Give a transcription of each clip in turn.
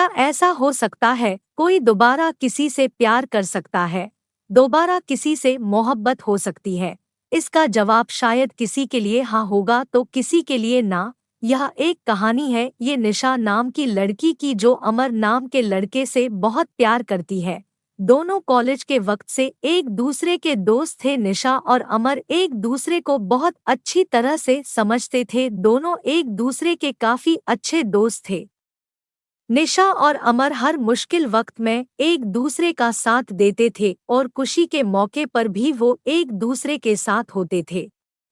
क्या ऐसा हो सकता है कोई दोबारा किसी से प्यार कर सकता है, दोबारा किसी से मोहब्बत हो सकती है? इसका जवाब शायद किसी के लिए हाँ होगा तो किसी के लिए ना। यह एक कहानी है ये निशा नाम की लड़की की जो अमर नाम के लड़के से बहुत प्यार करती है। दोनों कॉलेज के वक्त से एक दूसरे के दोस्त थे। निशा और अमर एक दूसरे को बहुत अच्छी तरह से समझते थे। दोनों एक दूसरे के काफी अच्छे दोस्त थे। निशा और अमर हर मुश्किल वक्त में एक दूसरे का साथ देते थे और खुशी के मौके पर भी वो एक दूसरे के साथ होते थे।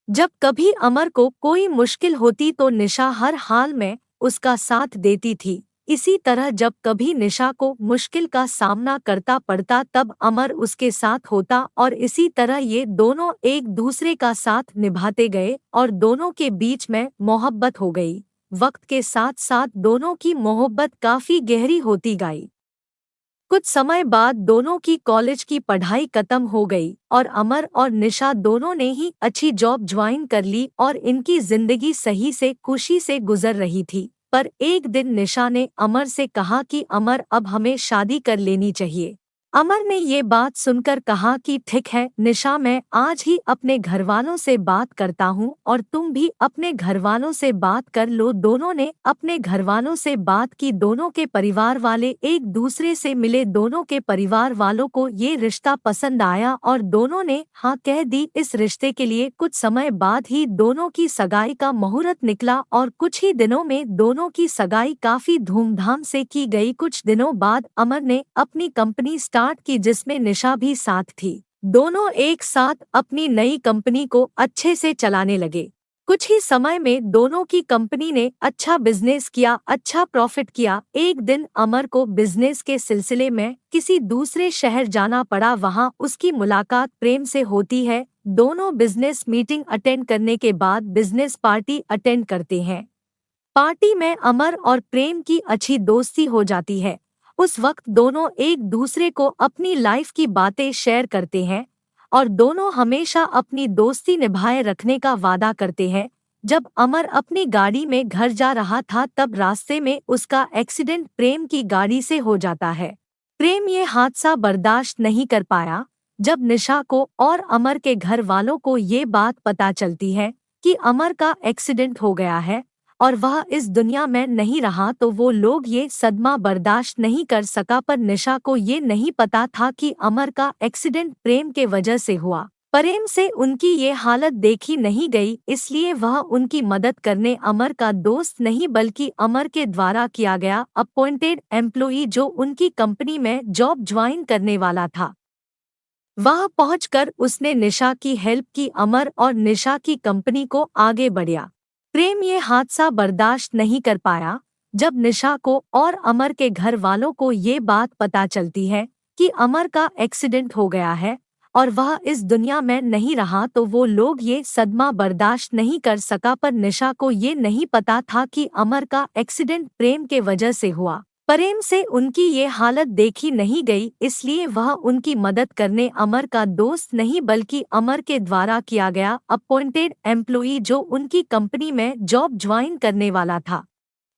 जब कभी अमर को कोई मुश्किल होती तो निशा हर हाल में उसका साथ देती थी। इसी तरह जब कभी निशा को मुश्किल का सामना करता पड़ता तब अमर उसके साथ होता और इसी तरह ये दोनों एक दूसरे का साथ निभाते गए और दोनों के बीच में मोहब्बत हो गई। वक्त के साथ साथ दोनों की मोहब्बत काफी गहरी होती गई। कुछ समय बाद दोनों की कॉलेज की पढ़ाई खत्म हो गई और अमर और निशा दोनों ने ही अच्छी जॉब ज्वाइन कर ली और इनकी जिंदगी सही से खुशी से गुजर रही थी। पर एक दिन निशा ने अमर से कहा कि अमर अब हमें शादी कर लेनी चाहिए। अमर ने ये बात सुनकर कहा कि ठीक है निशा, मैं आज ही अपने घरवालों से बात करता हूँ और तुम भी अपने घरवालों से बात कर लो। दोनों ने अपने घरवालों से बात की। दोनों के परिवार वाले एक दूसरे से मिले। दोनों के परिवार वालों को ये रिश्ता पसंद आया और दोनों ने हाँ कह दी इस रिश्ते के लिए। कुछ समय बाद ही दोनों की सगाई का मुहूर्त निकला और कुछ ही दिनों में दोनों की सगाई काफी धूमधाम से की गई। कुछ दिनों बाद अमर ने अपनी कंपनी स्टार्ट की जिसमें निशा भी साथ थी। दोनों एक साथ अपनी नई कंपनी को अच्छे से चलाने लगे। कुछ ही समय में दोनों की कंपनी ने अच्छा बिजनेस किया, अच्छा प्रॉफिट किया। एक दिन अमर को बिजनेस के सिलसिले में किसी दूसरे शहर जाना पड़ा। वहां उसकी मुलाकात प्रेम से होती है। दोनों बिजनेस मीटिंग अटेंड करने के बाद बिजनेस पार्टी अटेंड करते हैं। पार्टी में अमर और प्रेम की अच्छी दोस्ती हो जाती है। उस वक्त दोनों एक दूसरे को अपनी लाइफ की बातें शेयर करते हैं और दोनों हमेशा अपनी दोस्ती निभाए रखने का वादा करते हैं। जब अमर अपनी गाड़ी में घर जा रहा था तब रास्ते में उसका एक्सीडेंट प्रेम की गाड़ी से हो जाता है। प्रेम ये हादसा बर्दाश्त नहीं कर पाया। जब निशा को और अमर के घर वालों को ये बात पता चलती है कि अमर का एक्सीडेंट हो गया है और वह इस दुनिया में नहीं रहा तो वो लोग ये सदमा बर्दाश्त नहीं कर सका। पर निशा को ये नहीं पता था कि अमर का एक्सीडेंट प्रेम के वजह से हुआ। प्रेम से उनकी ये हालत देखी नहीं गई, इसलिए वह उनकी मदद करने अमर का दोस्त नहीं बल्कि अमर के द्वारा किया गया अपॉइंटेड एम्प्लॉई जो उनकी कंपनी में जॉब ज्वाइन करने वाला था। वहां पहुंचकर उसने निशा की हेल्प की। अमर और निशा की कंपनी को आगे बढ़ाया। प्रेम ये हादसा बर्दाश्त नहीं कर पाया। जब निशा को और अमर के घर वालों को ये बात पता चलती है कि अमर का एक्सीडेंट हो गया है और वह इस दुनिया में नहीं रहा तो वो लोग ये सदमा बर्दाश्त नहीं कर सका। पर निशा को ये नहीं पता था कि अमर का एक्सीडेंट प्रेम के वजह से हुआ। प्रेम से उनकी ये हालत देखी नहीं गई, इसलिए वह उनकी मदद करने अमर का दोस्त नहीं बल्कि अमर के द्वारा किया गया अपॉइंटेड एम्प्लॉई जो उनकी कंपनी में जॉब ज्वाइन करने वाला था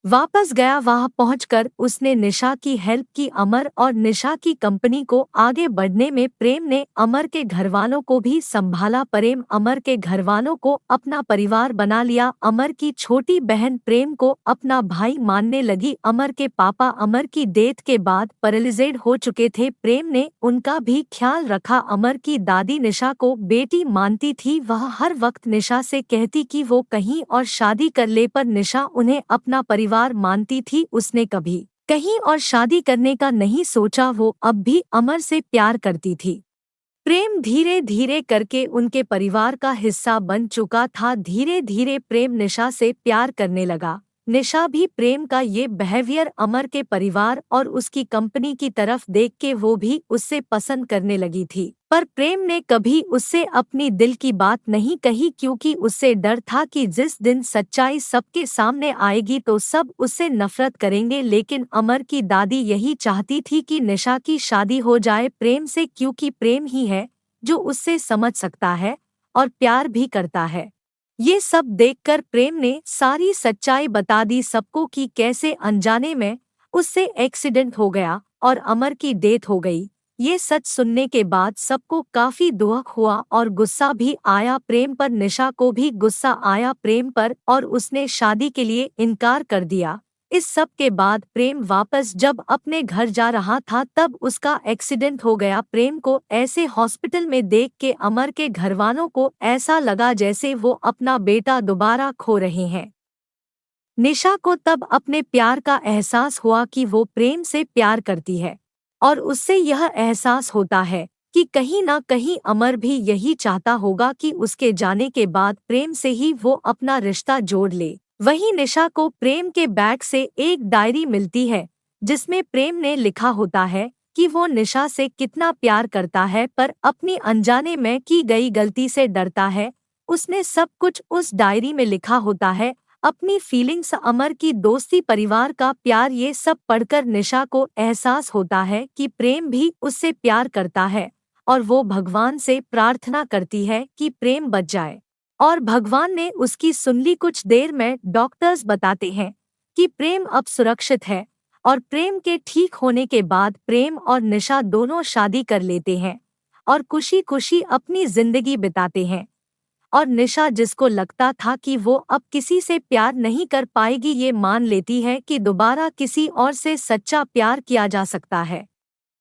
वापस गया। वहां पहुंचकर उसने निशा की हेल्प की। अमर और निशा की कंपनी को आगे बढ़ने में प्रेम ने अमर के घरवालों को भी संभाला। प्रेम अमर के घरवालों को अपना परिवार बना लिया। अमर की छोटी बहन प्रेम को अपना भाई मानने लगी। अमर के पापा अमर की डेथ के बाद पैरालिसिड हो चुके थे। प्रेम ने उनका भी ख्याल रखा। अमर की दादी निशा को बेटी मानती थी। वह हर वक्त निशा से कहती कि वो कहीं और शादी कर ले, पर निशा उन्हें अपना परिवार मानती थी। उसने कभी कहीं और शादी करने का नहीं सोचा। वो अब भी अमर से प्यार करती थी। प्रेम धीरे धीरे करके उनके परिवार का हिस्सा बन चुका था। धीरे धीरे प्रेम निशा से प्यार करने लगा। निशा भी प्रेम का ये बिहेवियर अमर के परिवार और उसकी कंपनी की तरफ देख के वो भी उससे पसंद करने लगी थी। पर प्रेम ने कभी उससे अपनी दिल की बात नहीं कही क्योंकि उससे डर था कि जिस दिन सच्चाई सबके सामने आएगी तो सब उससे नफरत करेंगे। लेकिन अमर की दादी यही चाहती थी कि निशा की शादी हो जाए प्रेम से, क्योंकि प्रेम ही है जो उससे समझ सकता है और प्यार भी करता है। ये सब देखकर प्रेम ने सारी सच्चाई बता दी सबको कि कैसे अनजाने में उससे एक्सीडेंट हो गया और अमर की डेथ हो गई। ये सच सुनने के बाद सबको काफी दुख हुआ और गुस्सा भी आया प्रेम पर। निशा को भी गुस्सा आया प्रेम पर और उसने शादी के लिए इनकार कर दिया। इस सब के बाद प्रेम वापस जब अपने घर जा रहा था तब उसका एक्सीडेंट हो गया। प्रेम को ऐसे हॉस्पिटल में देख के अमर के घरवालों को ऐसा लगा जैसे वो अपना बेटा दोबारा खो रहे हैं। निशा को तब अपने प्यार का एहसास हुआ कि वो प्रेम से प्यार करती है और उससे यह एहसास होता है कि कहीं ना कहीं अमर भी यही चाहता होगा कि उसके जाने के बाद प्रेम से ही वो अपना रिश्ता जोड़ ले। वहीं निशा को प्रेम के बैग से एक डायरी मिलती है जिसमें प्रेम ने लिखा होता है कि वो निशा से कितना प्यार करता है पर अपनी अनजाने में की गई गलती से डरता है। उसने सब कुछ उस डायरी में लिखा होता है, अपनी फीलिंग्स, अमर की दोस्ती, परिवार का प्यार। ये सब पढ़कर निशा को एहसास होता है कि प्रेम भी उससे प्यार करता है और वो भगवान से प्रार्थना करती है कि प्रेम बच जाए। और भगवान ने उसकी सुन ली। कुछ देर में डॉक्टर्स बताते हैं कि प्रेम अब सुरक्षित है और प्रेम के ठीक होने के बाद प्रेम और निशा दोनों शादी कर लेते हैं और खुशी खुशी अपनी जिंदगी बिताते हैं। और निशा, जिसको लगता था कि वो अब किसी से प्यार नहीं कर पाएगी, ये मान लेती है कि दोबारा किसी और से सच्चा प्यार किया जा सकता है।